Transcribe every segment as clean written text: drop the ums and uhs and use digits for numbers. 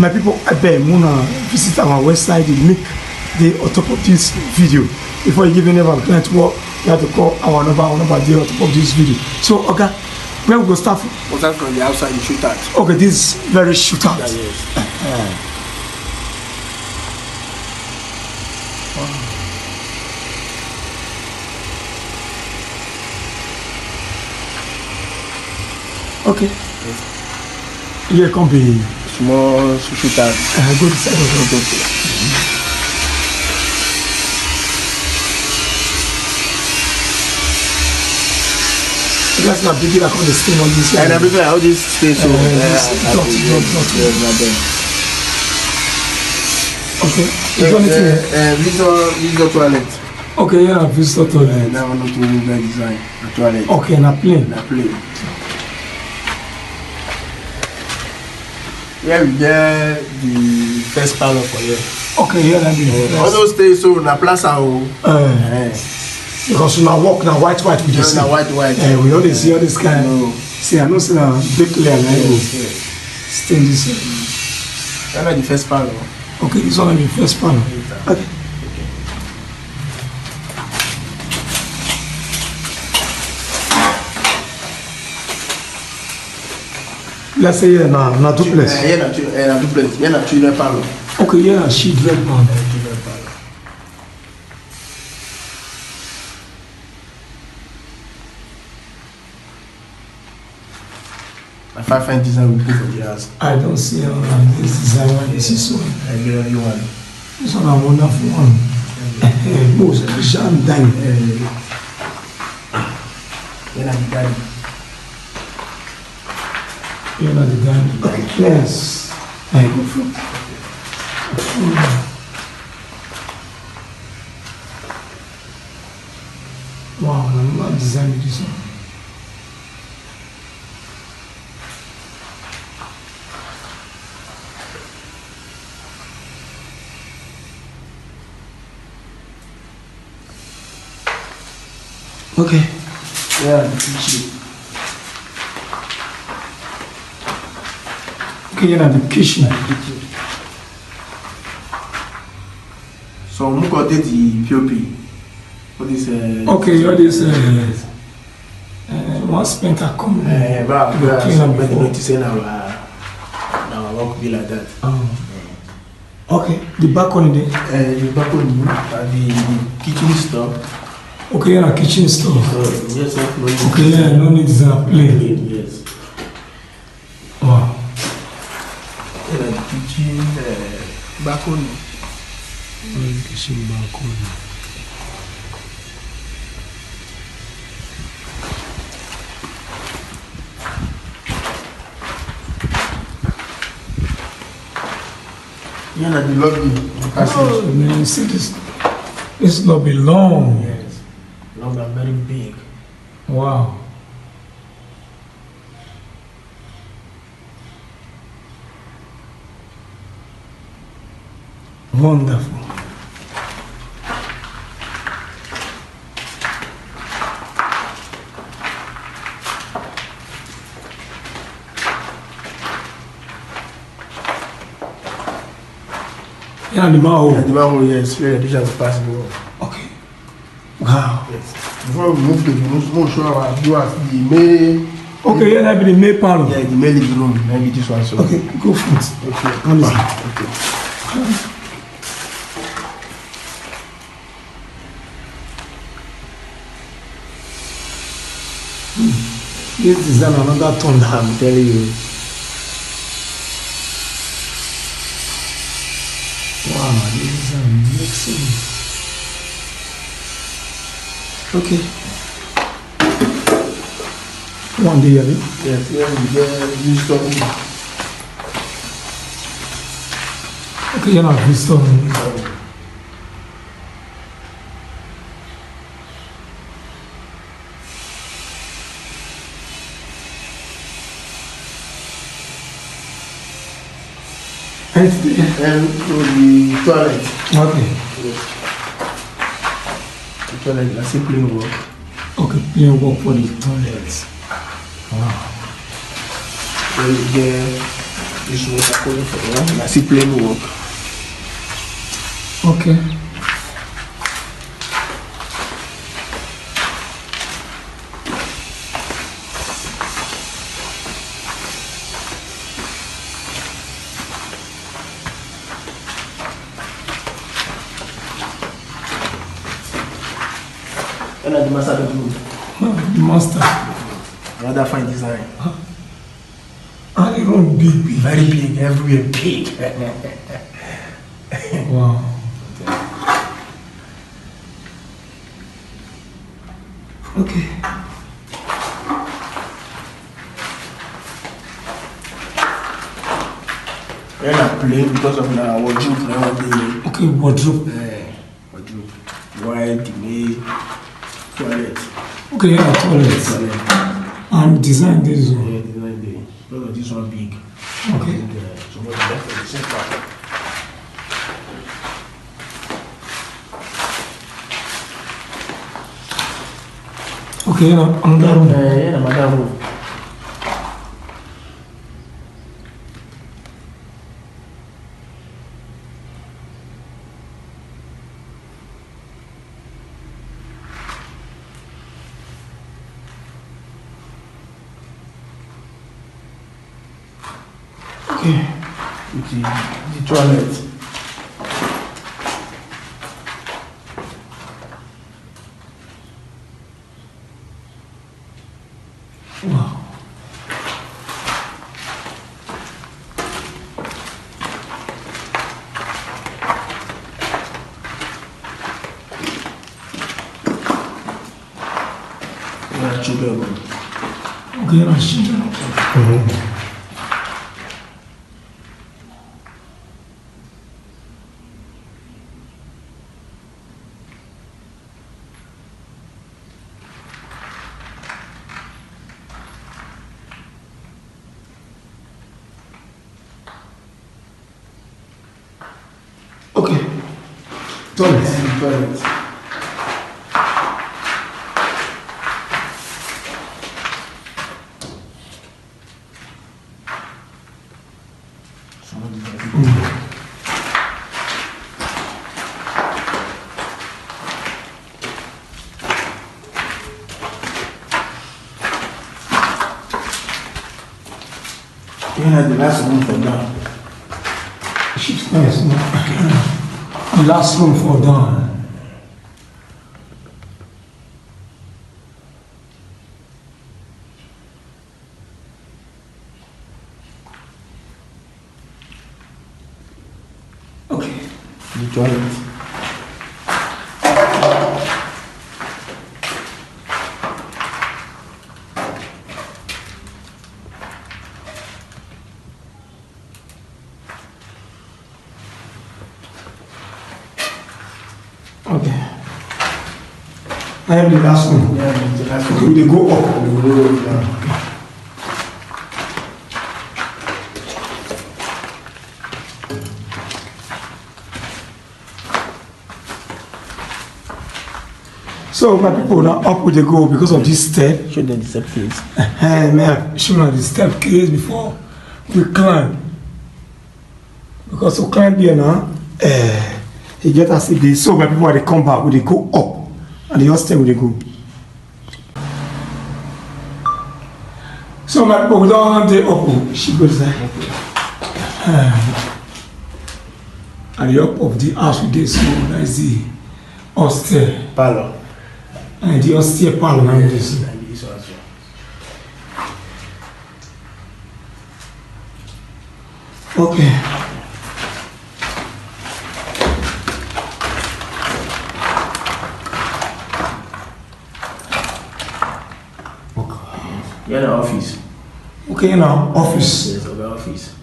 My people, I beg, Muna visit our website, the link they on top of this video. Before you give any of our client work, you have to call our number there on top of this video. So, okay, where we go start from? We'll start from the outside, the shootout. Okay, this is very shootout. Yeah, yes. Okay. Yes. Here come be small shootout. Go to side of the That's not big like on the skin on this side. And everything, all this stays so. Not. Okay. Visitor toilet. Okay, yeah, visitor toilet. That one not really very design. A toilet. Okay, na plain. Yeah, we get the first parlor for you. Okay, yeah, that be all those days so na plaza because we now walk now white we just see. White. We always see all this kind. See, I know see na big clear na go. Stay in this. That's the first parlor. Okay, this one is the first parlor. Okay. Let's say here na duplex. Here na duplex. Here na children parlor. Okay, here na children parlor. My five design we put for the house. I don't see this design one. This is one. I get you one. This one a wonderful one. Most Christian dining. Here na the garden. Here na the garden. Okay, yes. I go from. Wow, I'm not designing this one. Okay. Yeah, the kitchen. Okay, you know the kitchen. So we got the POP. What is okay, you this one spent a come. But notice now work be like that. Okay, the balcony there. The balcony, the kitchen store. Okay, yeah, kitchen store. Yes, okay, yeah, no need to play. Yes. Wow. Yeah, the kitchen balcony. Kitchen balcony. Yeah, the lobby. Oh, man, see this lobby long. Yes. Long and very big. Wow. Wonderful. Yeah, the manhole. Yeah, the manhole, yes. Very additional to possible. Okay. Wow. Yes. Before we move to the most show our viewers the main. Okay, yeah, that be the main parlor. Yeah, the main living room. Maybe this one. So. Okay, go for it. Okay. Okay. This is another thunder, I'm telling you. Wow, this is amazing. Okay. One day, Abby. Yes, here we get visitor room. Okay, you're not visitor room. And to the toilet. Okay. Yes. The toilet, I see plain work. Okay, plain work for the toilets. Wow. Then you get This was according for one. I see plain work. Okay. And the master bedroom. The master. Rather fine design. And the room big. Very big, everywhere big. Wow. Okay. And I play because of the wardrobe. Okay, wardrobe. Wardrobe. Wide, delay, toilet. Okay, yeah, toilet. And design this one. Yeah, design day. Because of this one big. Okay. So what the left of the same part. Okay, yeah, another room. Yeah, another room. Okay. With the toilet. Wow. Yeah, children. Okay, yeah, children. Okay. Toilet. Toilet. Yeah, the last room for now. Shift nice. The last room for down. Okay. The toilet. Okay. I have the last one. Yeah, the last Okay, room. they go up. The room, yeah. So my people now up with the go because of this step. Show them the staircase. Hey man, show me the staircase before we climb. Because we climb here now, he get us if they so my people they come back, they go up and they all stay with they go. So my people we don't they up, she goes there. And the up of the house with this so that is the austere. Parlor. And the austere parlor now this. And this one as well. Okay. Yeah, the office. Okay, now office. Yes, the office.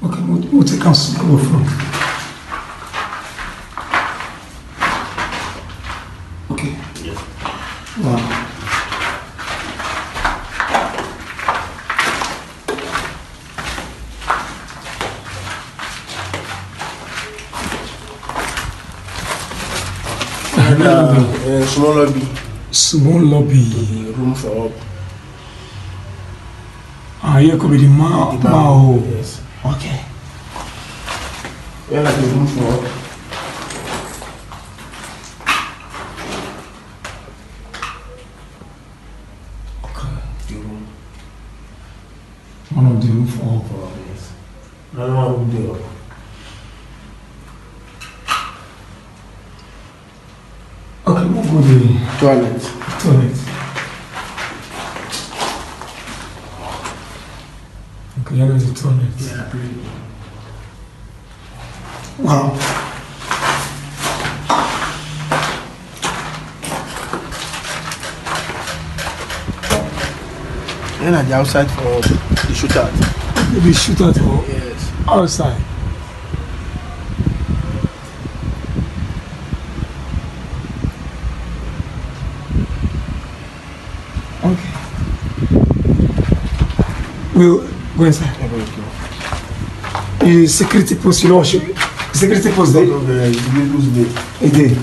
Okay, we'll take us go from. Okay. Yes. Wow. And small lobby. Small lobby. The room for up. Here could be the mao. Yes. Okay. Here like the room for. The room. One of the room for. Yes. Another one room there. Okay, we'll go to the Toilet. toilet. Okay, here is the toilet. Yeah. Wow. Then at the outside for the shootout. Maybe shoot at or Yes. outside. Okay. We'll go inside. The security post, you know, security post there. It did.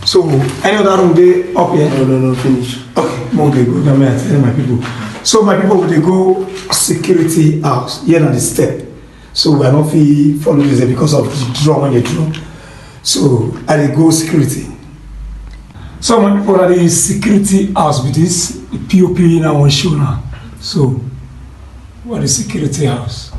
So, any other room they up here? No, finish. Okay, okay, good. Let me tell my people. So my people, they go security house here on the step. So I don't feel follow this because of the drum when they drum. So I dey go security. So my people are the security house with this POP now on show now. So what is security house?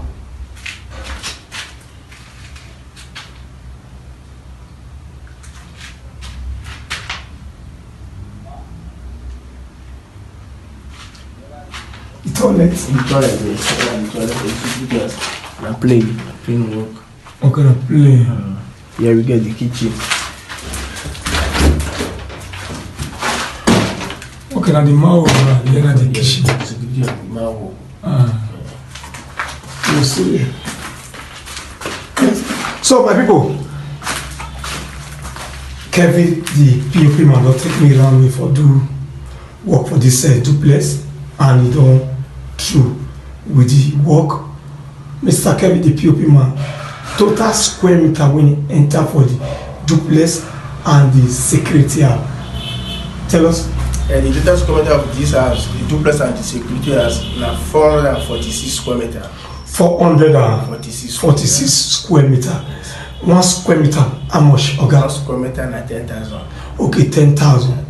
The toilet. The toilet, yes. The toilet, and playing work. Okay, now play. Here we get the kitchen. Okay, now the mouth, here na the kitchen. Security and the manhole. You see. So my people, Kevin, the POP man, don't take me around me for do work for this duplex, and he don't through with the work. Mr. Kevin, the POP man, total square meter when he enter for the duplex and the security house. Tell us. The total square meter of this house, the duplex and the security house, na 446 square meter. 446 square meter. 1 square meter, how much? Okay. 1 square meter na 10,000. Okay, 10,000.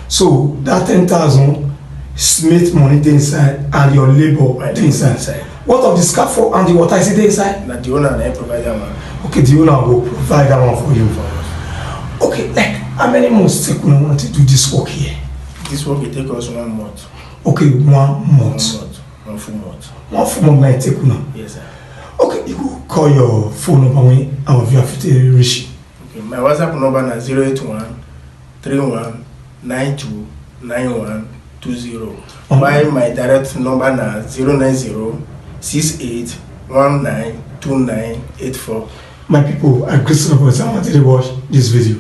So that 10,000 smith money dey inside and your labor dey inside. What of the scaffold and the water is it dey inside? Na the owner na provide that one. Okay, the owner will provide that one for you. Okay, like how many months take una want to do this work here? This work will take us 1 month. Okay, 1 month. 1 full month. 1 full month na it take una. Yes, sir. Okay, you go call your phone number when our viewer fit reach. Okay, my WhatsApp number na 081 31 92 91 20. While my direct number na 090 68 19 29 84. My people, I greet you for the time I watch this video.